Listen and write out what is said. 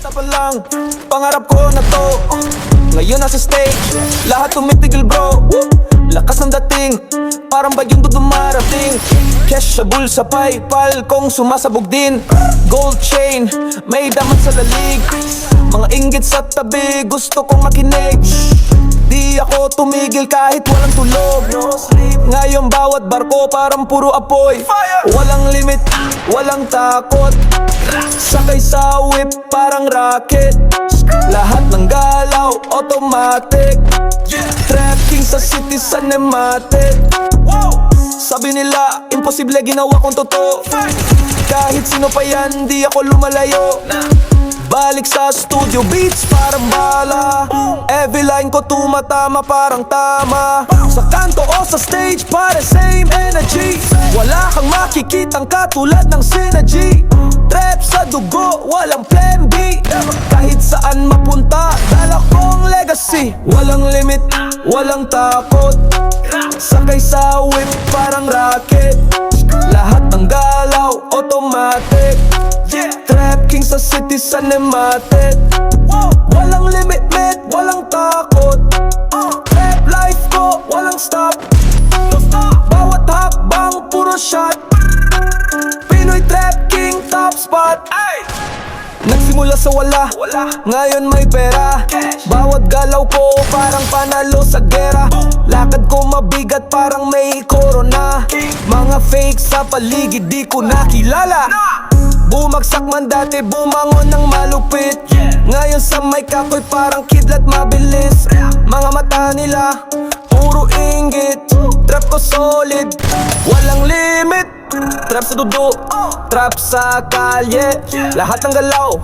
Bata pa lang, pangarap ko na to. Ngayon nasa stage, lahat tumitigil bro. Lakas ng dating, parang bagyong dumarating. Cash sa bulsa, PayPal kung sumasabog din. Gold chain, may damat sa lalig. Mga inggit sa tabi, gusto kong makinig. Di ako tumigil kahit walang tulog. Ngayon bawat barko parang puro apoy. Walang limit, walang takot. Sakay sa whip parang rocket. Lahat ng galaw automatic. Trekking sa city sa Nematic. Sabi nila imposible, ginawa kong totoo. Kahit sino pa yan, di ako lumalayo. Balik sa studio, beats parang bala. Every line ko tumatama parang tama. Sa kanto o sa stage, pare same energy. Wala kang makikitang katulad ng synergy. Trap sa dugo, walang plan B. Kahit saan mapunta, dala kong legacy. Walang limit, walang takot. Sakay sa whip parang rocket. Lahat ng galaw automatic. Trap king sa city sa Nematic. Walang limit, met, walang takot. Trap life ko, walang stop. Bawat hakbang, puro shot. Pinoy trap king, top spot. Nagsimula sa wala, ngayon may pera. Bawat galaw ko parang panalo sa gera. Lakad ko mabigat parang may corona. Mga fake sa paligid di ko nakilala. Bumagsak man dati, bumangon ng malupit. Ngayon sa mic ako'y parang kidlat mabilis. Mga mata nila, puro inggit. Trap ko solid, walang limit. Trap sa dudo, trap sa kalye. Lahat ng galaw,